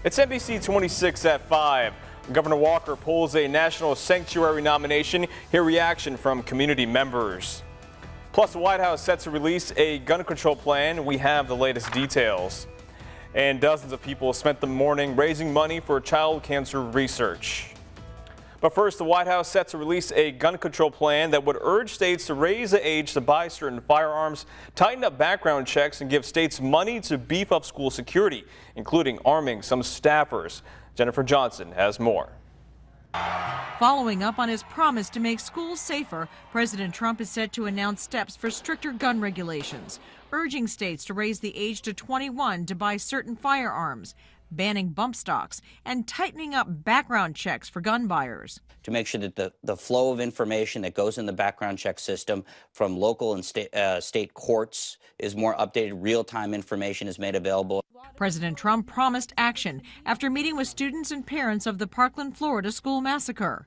It's NBC 26 at 5. Governor Walker pulls a national sanctuary nomination. Hear reaction from community members. Plus, the White House set to release a gun control plan. We have the latest details. And dozens of people spent the morning raising money for child cancer research. But first, the White House set to release a gun control plan that would urge states to raise the age to buy certain firearms, tighten up background checks, and give states money to beef up school security, including arming some staffers. Jennifer Johnson has more. Following up on his promise to make schools safer, President Trump is set to announce steps for stricter gun regulations, urging states to raise the age to 21 to buy certain firearms, banning bump stocks, and tightening up background checks for gun buyers. To make sure that the flow of information that goes in the background check system from local and state courts is more updated, real-time information is made available. President Trump promised action after meeting with students and parents of the Parkland, Florida school massacre.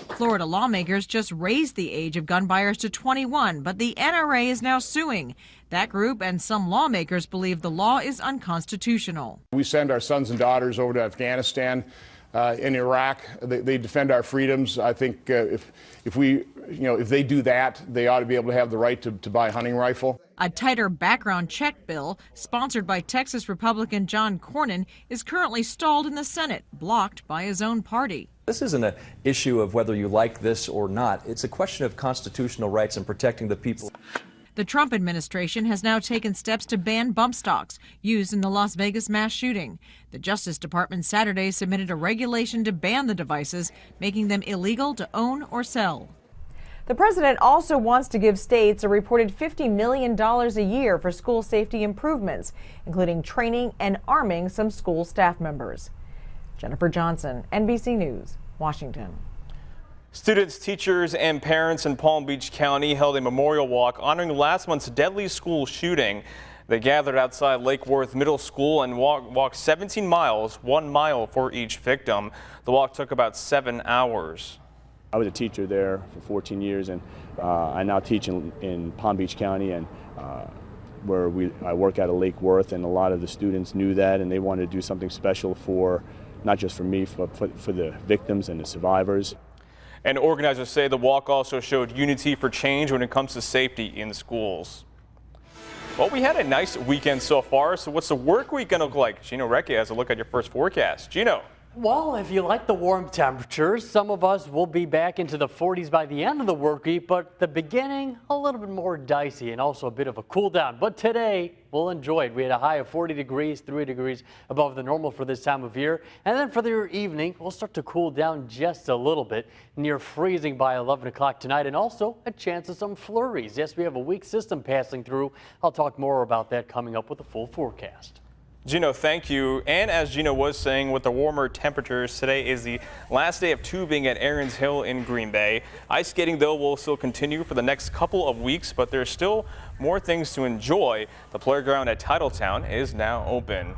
Florida lawmakers just raised the age of gun buyers to 21, but the NRA is now suing. That group and some lawmakers believe the law is unconstitutional. We send our sons and daughters over to Afghanistan, in Iraq. They defend our freedoms. I think if they do that, they ought to be able to have the right to buy a hunting rifle. A tighter background check bill, sponsored by Texas Republican John Cornyn, is currently stalled in the Senate, blocked by his own party. This isn't an issue of whether you like this or not. It's a question of constitutional rights and protecting the people. The Trump administration has now taken steps to ban bump stocks used in the Las Vegas mass shooting. The Justice Department Saturday submitted a regulation to ban the devices, making them illegal to own or sell. The president also wants to give states a reported $50 million a year for school safety improvements, including training and arming some school staff members. Jennifer Johnson, NBC News, Washington. Students, teachers, and parents in Palm Beach County held a memorial walk honoring last month's deadly school shooting. They gathered outside Lake Worth Middle School and walked 17 miles, 1 mile for each victim. The walk took about 7 hours. I was a teacher there for 14 years, and I now teach in Palm Beach County, and I work out of Lake Worth, and a lot of the students knew that, and they wanted to do something special for, not just for me, but for the victims and the survivors. And organizers say the walk also showed unity for change when it comes to safety in schools. Well, we had a nice weekend so far, so what's the work week going to look like? Gino Recchi has a look at your first forecast. Gino. Well, if you like the warm temperatures, some of us will be back into the 40s by the end of the work week, but the beginning, a little bit more dicey and also a bit of a cool down. But today, we'll enjoy it. We had a high of 40 degrees, 3 degrees above the normal for this time of year. And then for the evening, we'll start to cool down just a little bit, near freezing by 11 o'clock tonight, and also a chance of some flurries. Yes, we have a weak system passing through. I'll talk more about that coming up with a full forecast. Gino, thank you. And as Gino was saying, with the warmer temperatures, today is the last day of tubing at Aaron's Hill in Green Bay. Ice skating, though, will still continue for the next couple of weeks, but there's still more things to enjoy. The playground at Titletown is now open.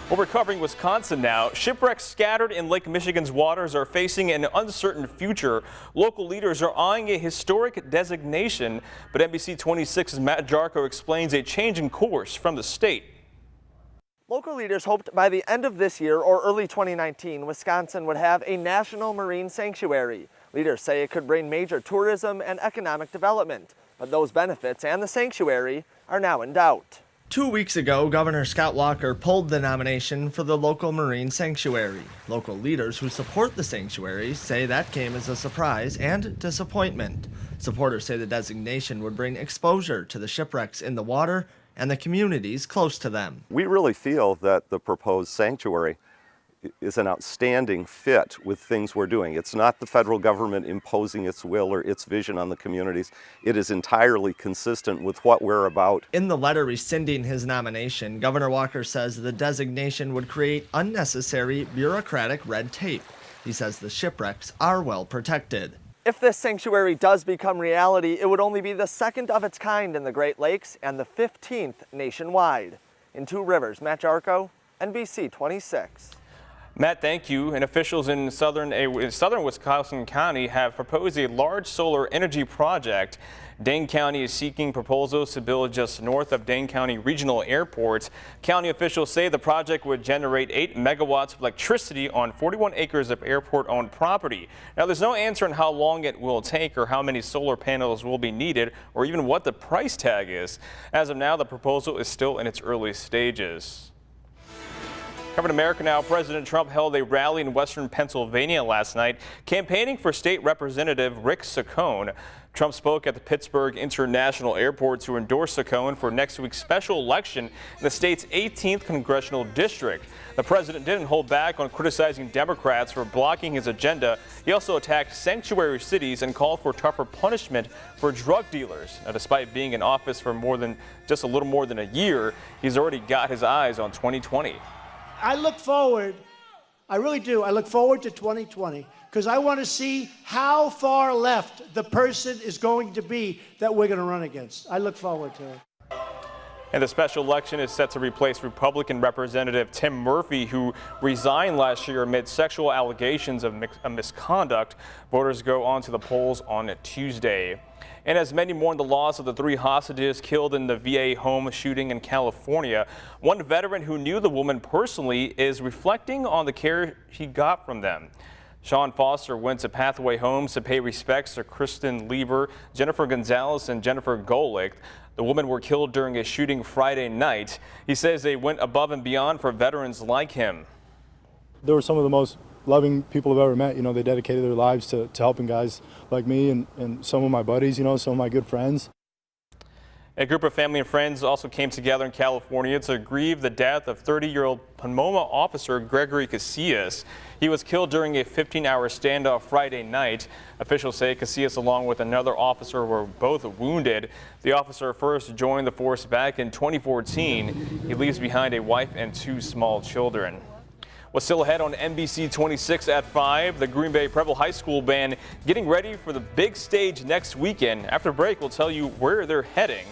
Well, we're covering Wisconsin now. Shipwrecks scattered in Lake Michigan's waters are facing an uncertain future. Local leaders are eyeing a historic designation, but NBC 26's Matt Jarko explains a change in course from the state. Local leaders hoped by the end of this year or early 2019, Wisconsin would have a national marine sanctuary. Leaders say it could bring major tourism and economic development, but those benefits and the sanctuary are now in doubt. 2 weeks ago, Governor Scott Walker pulled the nomination for the local marine sanctuary. Local leaders who support the sanctuary say that came as a surprise and disappointment. Supporters say the designation would bring exposure to the shipwrecks in the water and the communities close to them. We really feel that the proposed sanctuary is an outstanding fit with things we're doing. It's not the federal government imposing its will or its vision on the communities. It is entirely consistent with what we're about. In the letter rescinding his nomination, Governor Walker says the designation would create unnecessary bureaucratic red tape. He says the shipwrecks are well protected. If this sanctuary does become reality, it would only be the second of its kind in the Great Lakes and the 15th nationwide. In Two Rivers, Matt Jarko, NBC 26. Matt, thank you. And officials in southern Wisconsin County have proposed a large solar energy project. Dane County is seeking proposals to build just north of Dane County Regional Airport. County officials say the project would generate 8 megawatts of electricity on 41 acres of airport-owned property. Now, there's no answer on how long it will take or how many solar panels will be needed or even what the price tag is. As of now, the proposal is still in its early stages. Covering America Now, President Trump held a rally in western Pennsylvania last night, campaigning for State Representative Rick Saccone. Trump spoke at the Pittsburgh International Airport to endorse Saccone for next week's special election in the state's 18th congressional district. The president didn't hold back on criticizing Democrats for blocking his agenda. He also attacked sanctuary cities and called for tougher punishment for drug dealers. Now, despite being in office for just a little more than a year, he's already got his eyes on 2020. I look forward, I really do, I look forward to 2020 because I want to see how far left the person is going to be that we're going to run against. I look forward to it. And the special election is set to replace Republican Representative Tim Murphy, who resigned last year amid sexual allegations of misconduct. Voters go on to the polls on Tuesday. And as many mourn the loss of the 3 hostages killed in the VA home shooting in California, one veteran who knew the woman personally is reflecting on the care he got from them. Sean Foster went to Pathway Homes to pay respects to Kristen Lieber, Jennifer Gonzalez, and Jennifer Golick. The women were killed during a shooting Friday night. He says they went above and beyond for veterans like him. They were some of the most loving people I've ever met. You know, they dedicated their lives to helping guys like me and some of my buddies, you know, some of my good friends. A group of family and friends also came together in California to grieve the death of 30-year-old Pomona officer Gregory Casillas. He was killed during a 15-hour standoff Friday night. Officials say Casillas, along with another officer, were both wounded. The officer first joined the force back in 2014. He leaves behind a wife and 2 small children. What's still ahead on NBC 26 at 5, the Green Bay Preble High School band getting ready for the big stage next weekend. After break, we'll tell you where they're heading.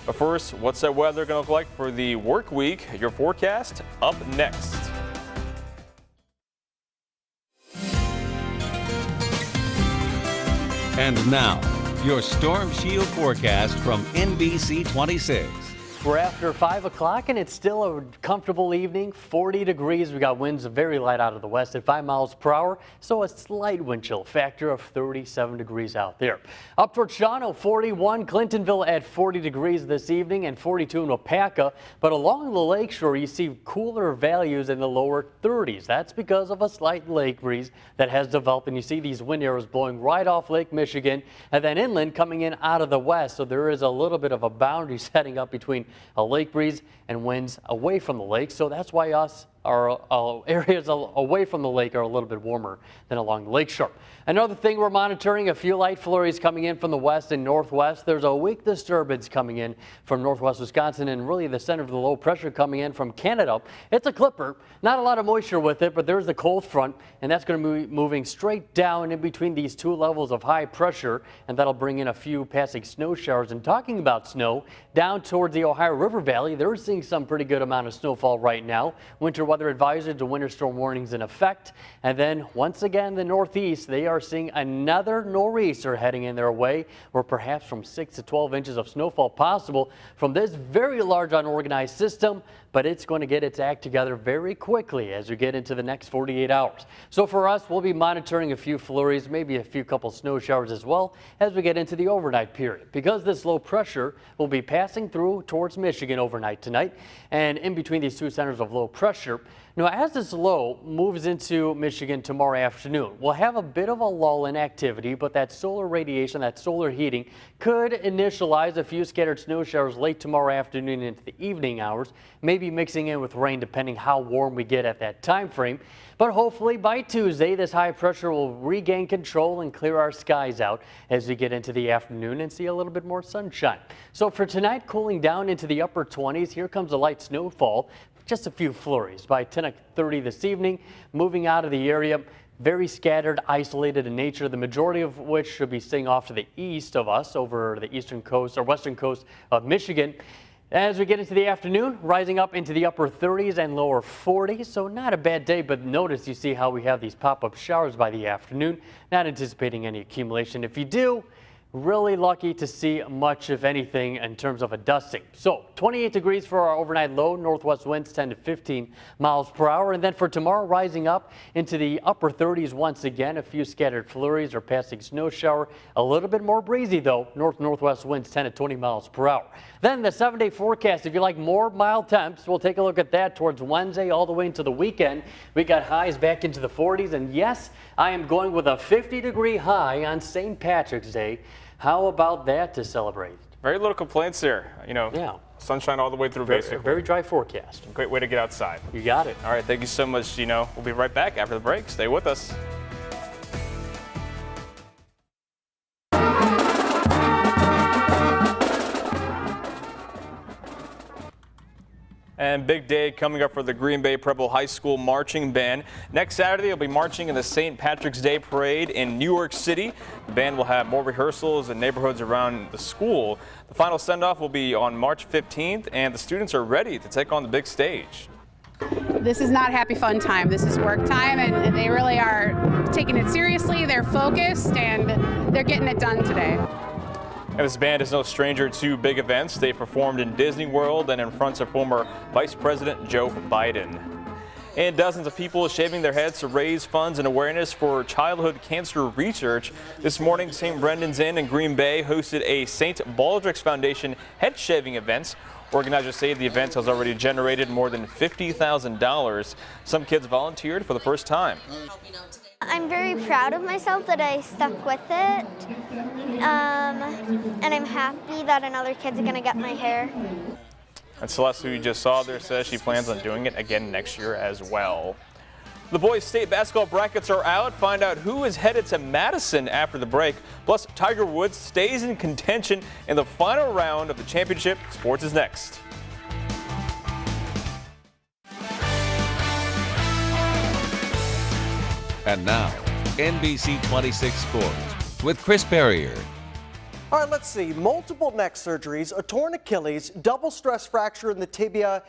But first, what's the weather going to look like for the work week? Your forecast up next. And now, your Storm Shield forecast from NBC 26. We're after 5 o'clock and it's still a comfortable evening, 40 degrees. We got winds very light out of the west at 5 miles per hour, so a slight wind chill factor of 37 degrees out there. Up towards Shawano, 41, Clintonville at 40 degrees this evening and 42 in Wapaka. But along the lakeshore, you see cooler values in the lower 30s. That's because of a slight lake breeze that has developed, and you see these wind arrows blowing right off Lake Michigan and then inland coming in out of the west. So there is a little bit of a boundary setting up between a lake breeze and winds away from the lake. So that's why our areas away from the lake are a little bit warmer than along the lakeshore. Another thing we're monitoring, a few light flurries coming in from the west and northwest. There's a weak disturbance coming in from northwest Wisconsin and really the center of the low pressure coming in from Canada. It's a clipper, not a lot of moisture with it, but there's the cold front, and that's going to be moving straight down in between these 2 levels of high pressure, and that'll bring in a few passing snow showers. And talking about snow, down towards the Ohio River Valley, they're seeing some pretty good amount of snowfall right now. Winter weather advisory to winter storm warnings in effect. And then once again, the northeast, they are seeing another nor'easter heading in their way, or perhaps from 6 to 12 inches of snowfall possible from this very large unorganized system. But it's going to get its act together very quickly as we get into the next 48 hours. So for us, we'll be monitoring a few flurries, maybe a few couple snow showers as well as we get into the overnight period, because this low pressure will be passing through towards Michigan overnight tonight. And in between these 2 centers of low pressure, now, as this low moves into Michigan tomorrow afternoon, we'll have a bit of a lull in activity, but that solar radiation, that solar heating could initialize a few scattered snow showers late tomorrow afternoon into the evening hours, maybe mixing in with rain depending how warm we get at that time frame. But hopefully by Tuesday, this high pressure will regain control and clear our skies out as we get into the afternoon and see a little bit more sunshine. So for tonight, cooling down into the upper 20s, here comes a light snowfall. Just a few flurries by 10:30 this evening, moving out of the area. Very scattered, isolated in nature, the majority of which should be staying off to the east of us over the eastern coast or western coast of Michigan. As we get into the afternoon, rising up into the upper 30s and lower 40s, so not a bad day, but notice you see how we have these pop-up showers by the afternoon. Not anticipating any accumulation. If you do, really lucky to see much, if anything, in terms of a dusting. So 28 degrees for our overnight low, northwest winds 10 to 15 miles per hour. And then for tomorrow, rising up into the upper 30s once again. A few scattered flurries or passing snow shower. A little bit more breezy, though. Northwest winds 10 to 20 miles per hour. Then the 7-day forecast, if you like more mild temps, we'll take a look at that towards Wednesday all the way into the weekend. We got highs back into the 40s. And yes, I am going with a 50-degree high on St. Patrick's Day. How about that to celebrate? Very little complaints there. You know, yeah. Sunshine all the way through, basically. Very dry forecast. Great way to get outside. You got it. All right, thank you so much, Gino. We'll be right back after the break. Stay with us. And big day coming up for the Green Bay Preble High School Marching Band. Next Saturday, they'll be marching in the St. Patrick's Day Parade in New York City. The band will have more rehearsals in neighborhoods around the school. The final send-off will be on March 15th, and the students are ready to take on the big stage. This is not happy fun time. This is work time, and they really are taking it seriously. They're focused, and they're getting it done today. And this band is no stranger to big events. They performed in Disney World and in front of former Vice President Joe Biden. And dozens of people shaving their heads to raise funds and awareness for childhood cancer research. This morning, St. Brendan's Inn in Green Bay hosted a St. Baldrick's Foundation head shaving event. Organizers say the event has already generated more than $50,000. Some kids volunteered for the first time. I'm very proud of myself that I stuck with it, and I'm happy that another kid's gonna get my hair. And Celeste, who you just saw there, says she plans on doing it again next year as well. The boys' state basketball brackets are out. Find out who is headed to Madison after the break. Plus, Tiger Woods stays in contention in the final round of the championship. Sports is next. And now, NBC 26 Sports with Chris Barrier. All right, let's see. Multiple neck surgeries, a torn Achilles, double stress fracture in the tibia,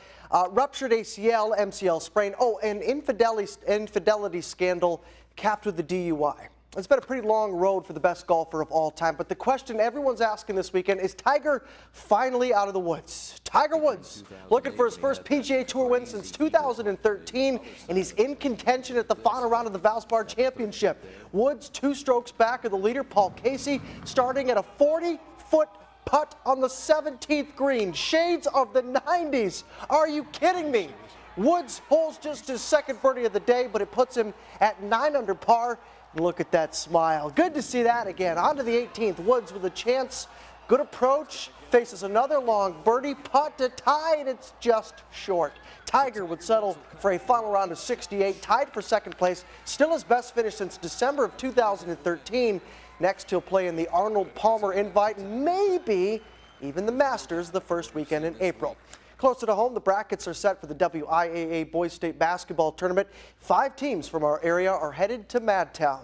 ruptured ACL, MCL sprain. Oh, and infidelity scandal capped with the DUI. It's been a pretty long road for the best golfer of all time, but the question everyone's asking this weekend is Tiger finally out of the woods? Tiger Woods looking for his first PGA Tour win since 2013, and he's in contention at the final round of the Valspar Championship. Woods 2 strokes back of the leader, Paul Casey, starting at a 40-foot putt on the 17th green. Shades of the 90s. Are you kidding me? Woods holds just his second birdie of the day, but it puts him at 9 under par. Look at that smile. Good to see that again. On to the 18th. Woods with a chance. Good approach. Faces another long birdie putt to tie, and it's just short. Tiger would settle for a final round of 68, tied for second place. Still his best finish since December of 2013. Next, he'll play in the Arnold Palmer Invite, and maybe even the Masters the first weekend in April. Closer to home, the brackets are set for the WIAA Boys State Basketball Tournament. 5 teams from our area are headed to Madtown,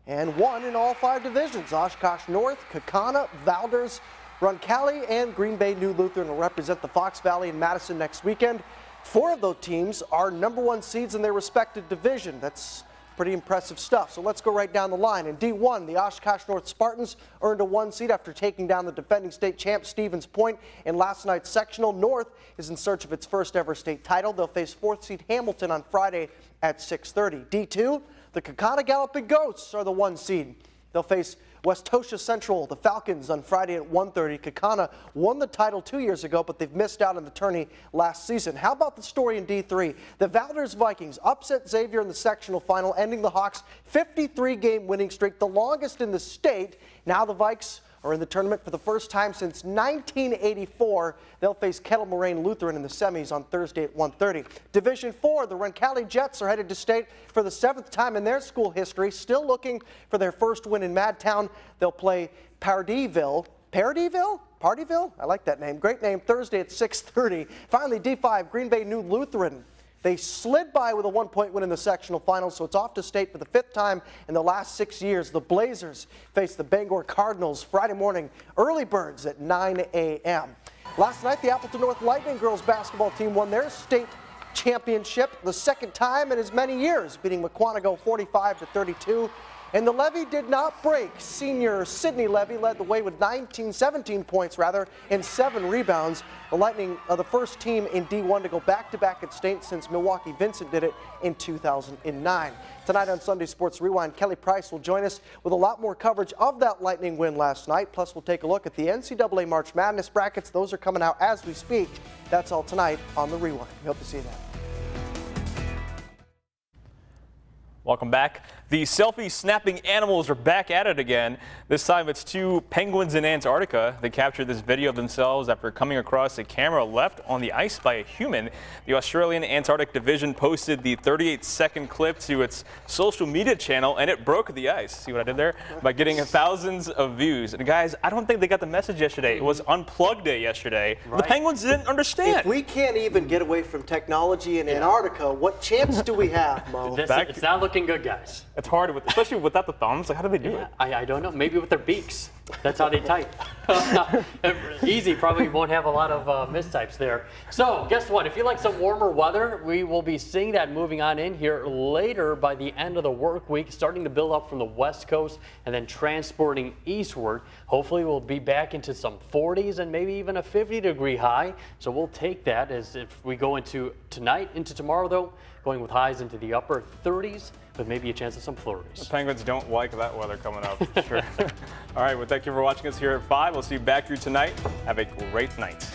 and 1 in all 5 divisions. Oshkosh North, Kaukauna, Valders, Roncalli, and Green Bay New Lutheran will represent the Fox Valley and Madison next weekend. 4 of those teams are #1 seeds in their respective division. That's pretty impressive stuff. So let's go right down the line. In D1, the Oshkosh North Spartans earned a 1 seed after taking down the defending state champ Stevens Point in last night's sectional. North is in search of its first ever state title. They'll face 4th seed Hamilton on Friday at 6:30. D2, the Kaukauna Galloping Ghosts are the 1 seed. They'll face Westosha Central, the Falcons, on Friday at 1:30. Kaukauna won the title 2 years ago, but they've missed out on the tourney last season. How about the story in D3? The Valders Vikings upset Xavier in the sectional final, ending the Hawks' 53-game winning streak, the longest in the state. Now the Vikes are in the tournament for the first time since 1984. They'll face Kettle Moraine Lutheran in the semis on Thursday at 1:30. Division 4, the Roncalli Jets are headed to state for the 7th time in their school history, still looking for their first win in Madtown. They'll play Pardeeville. Pardeeville? I like that name. Great name. Thursday at 6:30. Finally, D5, Green Bay New Lutheran. They slid by with a 1-point win in the sectional final, so it's off to state for the 5th time in the last 6 years. The Blazers face the Bangor Cardinals Friday morning, early birds at 9 a.m. Last night, the Appleton North Lightning girls basketball team won their state championship, the second time in as many years, beating Mukwonago 45-32. And the Levy did not break. Senior Sydney Levy led the way with 17 points and 7 rebounds. The Lightning are the first team in D1 to go back-to-back at state since Milwaukee Vincent did it in 2009. Tonight on Sunday Sports Rewind, Kelly Price will join us with a lot more coverage of that Lightning win last night. Plus, we'll take a look at the NCAA March Madness brackets. Those are coming out as we speak. That's all tonight on The Rewind. We hope to see you then. Welcome back. The selfie-snapping animals are back at it again. This time it's 2 penguins in Antarctica. They captured this video of themselves after coming across a camera left on the ice by a human. The Australian Antarctic Division posted the 38-second clip to its social media channel, and it broke the ice. See what I did there? By getting thousands of views. And guys, I don't think they got the message yesterday. It was Unplugged Day yesterday. Right. The penguins didn't understand. If we can't even get away from technology in Antarctica, what chance do we have, Mo? It's not looking good, guys. It's hard, especially without the thumbs. Like, how do they do it? I don't know. Maybe with their beaks. That's how they type. Easy probably won't have a lot of mistypes there. So guess what? If you like some warmer weather, we will be seeing that moving on in here later by the end of the work week, starting to build up from the west coast and then transporting eastward. Hopefully we'll be back into some 40s and maybe even a 50-degree high. So we'll take that as if we go into tonight, into tomorrow though, going with highs into the upper 30s. With maybe a chance of some flurries. The Penguins don't like that weather coming up, for sure. All right, well, thank you for watching us here at 5. We'll see you back here tonight. Have a great night.